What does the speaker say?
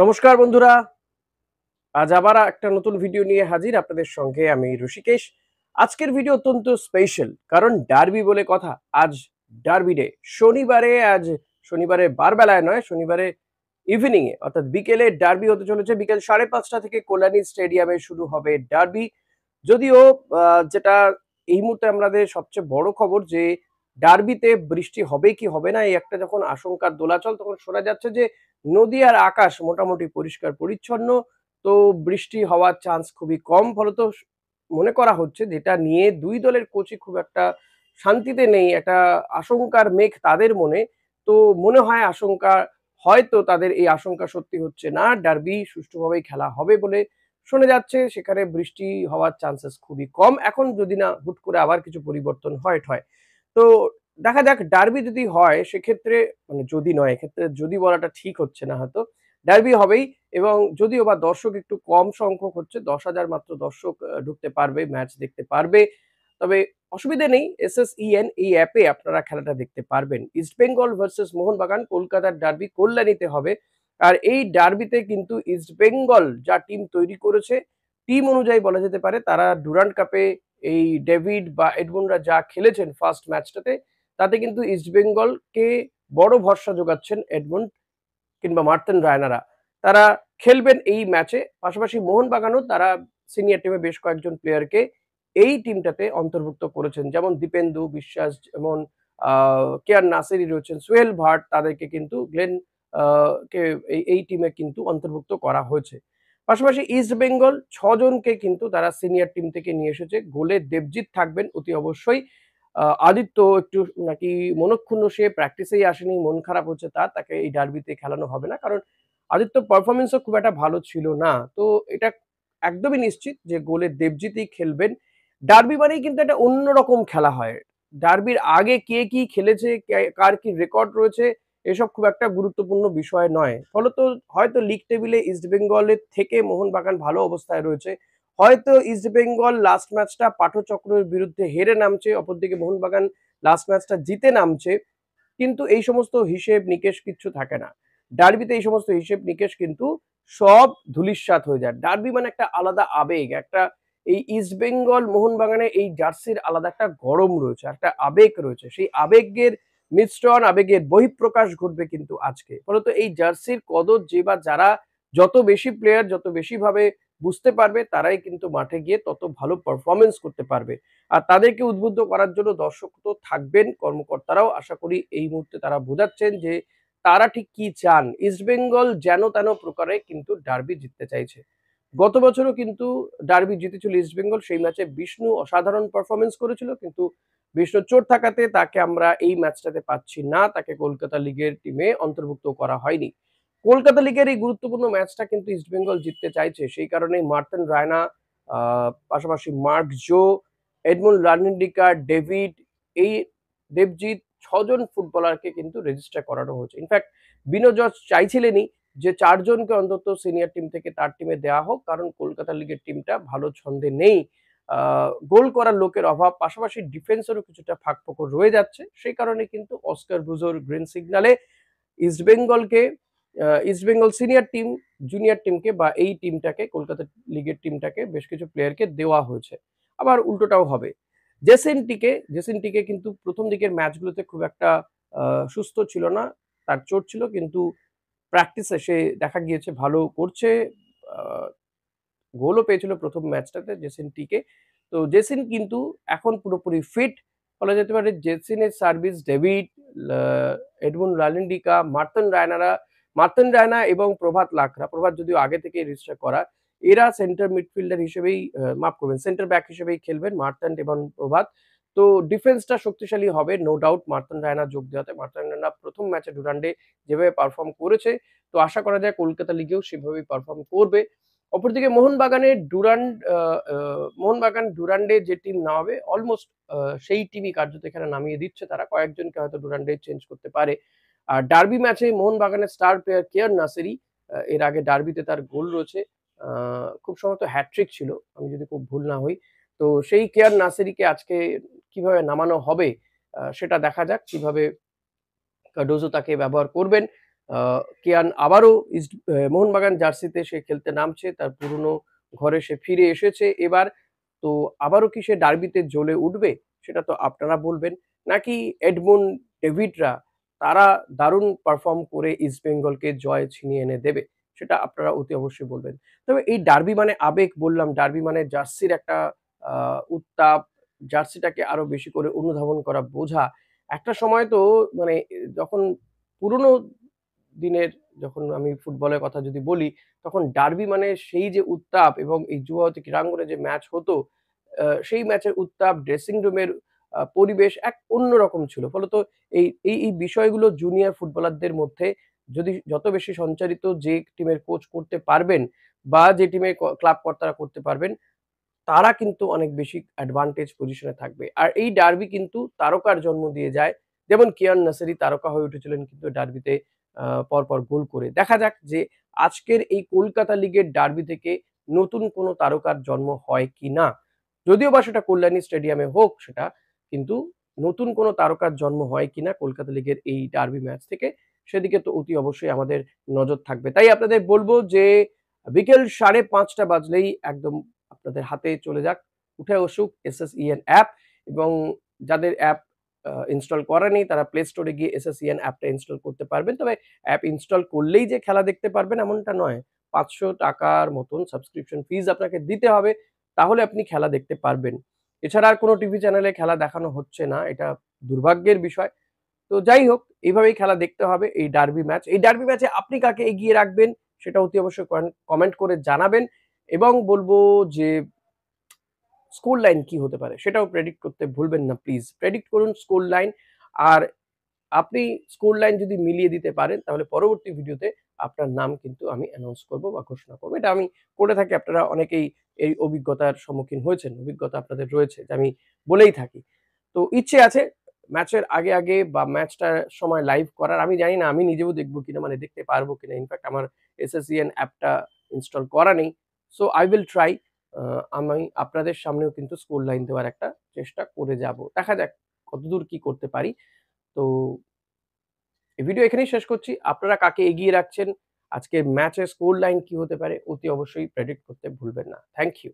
নমস্কার বন্ধুরা, আজ আবার একটা নতুন ভিডিও নিয়ে হাজির আপনাদের সঙ্গে আমি ঋষিকেশ। আজকের ভিডিও অত্যন্ত স্পেশাল, কারণ ডার্বি বলে কথা। আজ ডার্বি ডে। শনিবারে বারবেলায় নয়, শনিবারে ইভিনিং এ অর্থাৎ বিকেলে ডার্বি হতে চলেছে। বিকেল 5:30 থেকে কল্যাণী স্টেডিয়ামে শুরু হবে ডার্বি। যদিও যেটা এই মুহূর্তে আমাদের সবচেয়ে বড় খবর যে ডার্বিতে বৃষ্টি হবে কি হবে না, এই একটা যখন আশঙ্কার দোলাচল, তখন শোনা যাচ্ছে যে নদীয়ার আকাশ মোটামুটি পরিষ্কার পরিচ্ছন্ন। তো বৃষ্টি হওয়ার চান্স খুবই কম। ফলত মনে করা হচ্ছে, যেটা নিয়ে দুই দলের কোচই খুব একটা শান্তিতে নেই, একটা আশঙ্কার মেঘ তাদের মনে। তো মনে হয় হয়তো তাদের এই আশঙ্কা সত্যি হচ্ছে না, ডার্বি সুষ্ঠুভাবেই খেলা হবে বলে শোনা যাচ্ছে। সেখানে বৃষ্টি হওয়ার চান্সেস খুবই কম, এখন যদি না হুট করে আবার কিছু পরিবর্তন হয়। তো দেখা যাক, ডার্বি যদি হয় সেক্ষেত্রে, মানে যদি নয়, এক্ষেত্রে যদি বলাটা ঠিক হচ্ছে না হয়তো। ডার্বি হবেই, এবং যদিও বা দর্শক একটু কম সংখ্যক হচ্ছে, ১০,০০০ মাত্র দর্শক ঢুকতে পারবে, ম্যাচ দেখতে পারবে। তবে অসুবিধে নেই, SSEN এই অ্যাপে আপনারা খেলাটা দেখতে পারবেন। ইস্টবেঙ্গল ভার্সেস মোহনবাগান, কলকাতার ডার্বি কল্যাণীতে হবে। আর এই ডার্বিতে কিন্তু ইস্টবেঙ্গল যা টিম তৈরি করেছে, টিম অনুযায়ী বলা যেতে পারে তারা ডুরান্ড কাপে এই ডেভিড বা এডমুন্ডরা যা খেলেছেন ফার্স্ট ম্যাচটাতে, তাতে কিন্তু ইস্টবেঙ্গলকে বড় ভরসা যোগাচ্ছেন এডমুন্ড কিংবা মার্তেন রায়নারা। তারা খেলবেন এই ম্যাচে। পাশাপাশি মোহনবাগানও তারা সিনিয়র টিমে বেশ কয়েকজন প্লেয়ারকে এই টিমটাতে অন্তর্ভুক্ত করেছেন। যেমন দীপেন্দু বিশ্বাস, যেমন কেয়ার নাসিরি রয়েছেন, সোহেল ভাট, তাদেরকে কিন্তু গ্লেন কে এই টিমে কিন্তু অন্তর্ভুক্ত করা হয়েছে। পাশাপাশি ইস্ট বেঙ্গল ৬ জনকে কিন্তু তারা সিনিয়র টিম থেকে নিয়ে এসেছে। গোলে দেবজিৎ থাকবেন অতি অবশ্যই। আদিত্য একটু নাকি মনক্ষুণ্ণ, সে প্র্যাকটিসেই আসেনি, মন খারাপ হচ্ছে তার। তাকে এই ডার্বিতে খেলানো হবে না। কারণ আদিত্যর পারফরম্যান্সও খুব একটা ভালো ছিল না। তো এটা একদমই নিশ্চিত যে গোলে দেবজিৎই খেলবেন। ডার্বি মানেই কিন্তু একটা অন্যরকম খেলা হয়। ডার্বির আগে কে কি খেলেছে, কার কি রেকর্ড রয়েছে, এসব খুব একটা গুরুত্বপূর্ণ বিষয় নয়। ফলত হয়তো লিগ টেবিলে ইস্টবেঙ্গলের থেকে মোহনবাগান ভালো অবস্থায় রয়েছে। হয়তো ইস্টবেঙ্গল লাস্ট ম্যাচটা পাঠচক্রের বিরুদ্ধে হেরে নামছে, অপরদিকে মোহনবাগান লাস্ট ম্যাচটা জিতে নামছে। কিন্তু এই সমস্ত হিসেব নিকেশ কিচ্ছু থাকে না। ডার্বিতে এই সমস্ত হিসেব নিকেশ কিন্তু সব ধূলিসাৎ হয়ে যায়। ডার্বি মানে একটা আলাদা আবেগ, একটা এই ইস্টবেঙ্গল মোহনবাগানের এই জার্সির আলাদা একটা গরম রয়েছে, একটা আবেগ রয়েছে। সেই আবেগের মিশ্রণ, আবেগের বহিঃপ্রকাশ ঘটবে কিন্তু আজকে। ফলত এই জার্সির কদর যে বা যারা যত বেশি প্লেয়ার, যত বেশি ভাবে বুঝতে পারবে, তারাই কিন্তু মাঠে গিয়ে তত ভালো পারফরম্যান্স করতে পারবে। আর তাদেরকে উদ্বুদ্ধ করার জন্য দর্শক তো থাকবেন, কর্মকর্তারাও আশা করি এই মুহূর্তে তারা বোঝাচ্ছেন যে তারা ঠিক কি চান। ইস্টবেঙ্গল যেন তেন প্রকারে কিন্তু ডার্বি জিততে চাইছে। গত বছরও কিন্তু ডার্বি জিতেছিল ইস্টবেঙ্গল। সেই ম্যাচে বিষ্ণু অসাধারণ পারফরম্যান্স করেছিল, কিন্তু বিষ্ণুর চোট থাকাতে তাকে আমরা এই ম্যাচটাতে পাচ্ছি না। তাকে কলকাতা লিগের টিমে অন্তর্ভুক্ত করা হয়নি। কলকাতা লিগের এই গুরুত্বপূর্ণ ম্যাচটা কিন্তু ইস্টবেঙ্গল জিততে চাইছে। সেই কারণেই মার্তেন রায়না, পাশাপাশি মার্ক জো, এডমুন্ড রানিন্ডিকা, ডেভিড, এই দেবজিৎ, ৬ জন ফুটবলারকে কিন্তু রেজিস্টার করানো হয়েছে। ইনফ্যাক্ট বিনো জর্জ চাইছিলেনই যে ৪ জনকে অন্তত সিনিয়র টিম থেকে তার টিমে দেওয়া হোক। কারণ কলকাতা লিগের টিমটা ভালো ছন্দে নেই। আ গোল করার লোকের অভাব, পাশাপাশি ডিফেন্সেরও কিছুটা ফাঁকফোকর রয়ে যাচ্ছে। সেই কারণে কিন্তু অস্কার ব্রুজোর গ্রিন সিগনালে ইস্টবেঙ্গলকে ইস্টবেঙ্গল সিনিয়র টিম, জুনিয়র টিমকে বা এই টিমটাকে, কলকাতা লিগের টিমটাকে বেশ কিছু প্লেয়ারকে দেওয়া হয়েছে। আবার উল্টোটাও হবে। জেসিনটিকে কিন্তু ১ম দিকের ম্যাচগুলোতে খুব একটা আ সুস্থ ছিল না। তার চোট ছিল, কিন্তু প্র্যাকটিসে সে দেখা গিয়েছে ভালো করছে। আ গোলও পেয়েছিল ১ম ম্যাচটাতে জেসিনটিকে। তো জেসিন কিন্তু এখন পুরোপুরি ফিট। বলা যেতে পারে জেসিনের সার্ভিস ডেভিড, লা এডমুন্ড রানিন্ডিকা, মার্তেন রায়না এবং প্রভাত লাকরা। প্রভাত যদিও আগে থেকেই রেজিস্টার করা। এরা সেন্টার মিডফিল্ডার হিসেবেই, মাফ করবেন, সেন্টার ব্যাক হিসেবেই খেলবেন মার্তেন এবং প্রভাত। তো ডিফেন্সটা শক্তিশালী হবে নো ডাউট মার্তেন রায়না যোগ দেওয়াতে। মার্তেন রায়না ১ম ম্যাচে ডুরান্ডে যেভাবে পারফর্ম করেছে, তো আশা করা যায় কলকাতা লিগেও সেভাবেই পারফর্ম করবে। অপরদিকে আ আ মোহনবাগান ডুরান্ডে যে টিম নামাবে, অলমোস্ট সেই টিমই কার্যত এখানে নামিয়ে দিচ্ছে তারা। কয়েকজনকে হয়তো ডুরান্ডে চেঞ্জ করতে পারে। আর ডার্বি ম্যাচে মোহনবাগানের স্টার প্লেয়ার কেয়ার নাসিরি, এর আগে ডার্বিতে তার গোল রয়েছে। আ খুব সম্ভবত হ্যাট্রিক ছিল, আমি যদি খুব ভুল না হই। তো সেই কেয়ার নাসিরিকে আজকে কিভাবে নামানো হবে, সেটা দেখা যাক কিভাবে কার্ডোজো তাকে ব্যবহার করবেন। কিয়ান আবারও মোহনবাগান জার্সিতে সে খেলতে নামছে, তার পুরনো ঘরে সে ফিরে এসেছে এবার। তো আবারও কি সে ডার্বিতে জ্বলে উঠবে, সেটা তো আপনারা বলবেন। নাকি এডমুন্ড ডেভিডরা তারা দারুণ পারফর্ম করে ইস্টবেঙ্গলকে জয় ছিনিয়ে এনে দেবে, সেটা আপনারা অতি অবশ্যই বলবেন। তবে এই ডার্বি মানে আবেগ, বললাম ডার্বি মানে জার্সির একটা উত্তাপ, জার্সিটাকে আরো বেশি করে অনুধাবন করা, বোঝা। একটা সময় তো মানে যখন পুরোনো দিনের, যখন আমি ফুটবলের কথা যদি বলি, তখন ডার্বি মানে সেই যে উত্তাপ এবং এই যুবভারতী ক্রীড়াঙ্গনে যে ম্যাচ হতো, সেই ম্যাচের উত্তাপ, ড্রেসিং রুমের পরিবেশ এক অন্যরকম ছিল। ফলত এই বিষয়গুলো জুনিয়র ফুটবলারদের মধ্যে যদি যত বেশি সঞ্চারিত, যে টিমের কোচ করতে পারবেন বা যে টিমের ক্লাব কর্তারা করতে পারবেন, তারা কিন্তু অনেক বেশি অ্যাডভান্টেজ পজিশনে থাকবে। আর এই ডার্বি কিন্তু তারকার জন্ম দিয়ে যায়। যেমন কিয়ান নাসেরি তারকা হয়ে উঠেছিলেন কিন্তু ডার্বিতে পরপর গোল করে। দেখা যাক যে আজকের এই কলকাতা লিগের ডার্বি থেকে নতুন কোনো তারকার জন্ম হয় কিনা। যদিও বা সেটা কল্যাণী স্টেডিয়ামে হোক সেটা, কিন্তু নতুন কোনো তারকার জন্ম হয় কিনা কলকাতা লিগের এই ডার্বি ম্যাচ থেকে, সেদিকে তো অতি অবশ্যই আমাদের নজর থাকবে। তাই আপনাদের বলবো যে বিকেল 5:30 বাজলেই একদম আপনাদের হাতে চলে যাক, উঠে আসুক এসএসইএন অ্যাপ। এবং যাদের অ্যাপ ইনস্টল করা নেই তারা প্লে স্টোরে গিয়ে এসএসইএন অ্যাপটা ইনস্টল করতে পারবেন। তবে অ্যাপ ইনস্টল করলেই যে খেলা দেখতে পারবেন এমনটা নয়। 500 টাকার মতন সাবস্ক্রিপশন ফিজ আপনাকে দিতে হবে, তাহলে আপনি খেলা দেখতে পারবেন। এছাড়া আর কোনো টিভি চ্যানেলে খেলা দেখানো হচ্ছে না, এটা দুর্ভাগ্যের বিষয়। তো যাই হোক, এইভাবেই খেলা দেখতে হবে এই ডার্বি ম্যাচ। এই ডার্বি ম্যাচে আপনি কাকে এগিয়ে রাখবেন সেটা অতি অবশ্যই কমেন্ট করে জানাবেন। এবং বলবো যে স্কোর লাইন কি হতে পারে সেটাও প্রেডিক্ট করতে ভুলবেন না প্লিজ। প্রেডিক্ট করুন স্কোর লাইন। আর আপনি স্কোর লাইন যদি মিলিয়ে দিতে পারেন তাহলে পরবর্তী ভিডিওতে আপনার নাম কিন্তু আমি অ্যানাউন্স করব বা ঘোষণা করব। এটা আমি করে থাকি, আপনারা অনেকেই এই অভিজ্ঞতার সম্মুখীন হয়েছেন, অভিজ্ঞতা আপনাদের রয়েছে যে আমি বলেই থাকি। তো ইচ্ছে আছে ম্যাচের আগে বা ম্যাচটার সময় লাইভ করার। আমি জানি না আমি নিজেও দেখবো কিনা, মানে দেখতে পারবো কিনা। ইনফ্যাক্ট আমার এসএসইএন অ্যাপটা ইনস্টল করা নেই। So I will try. আমি আপনাদের সামনেও কিন্তু স্কোর লাইন দেওয়ার একটা চেষ্টা করে যাব। দেখা যাক কতদূর কি করতে পারি। তো এই ভিডিও এখানেই শেষ করছি। আপনারা কাকে এগিয়ে রাখছেন, আজকের ম্যাচের স্কোর লাইন কি হতে পারে, অতি অবশ্যই প্রেডিক্ট করতে ভুলবেন না। Thank you.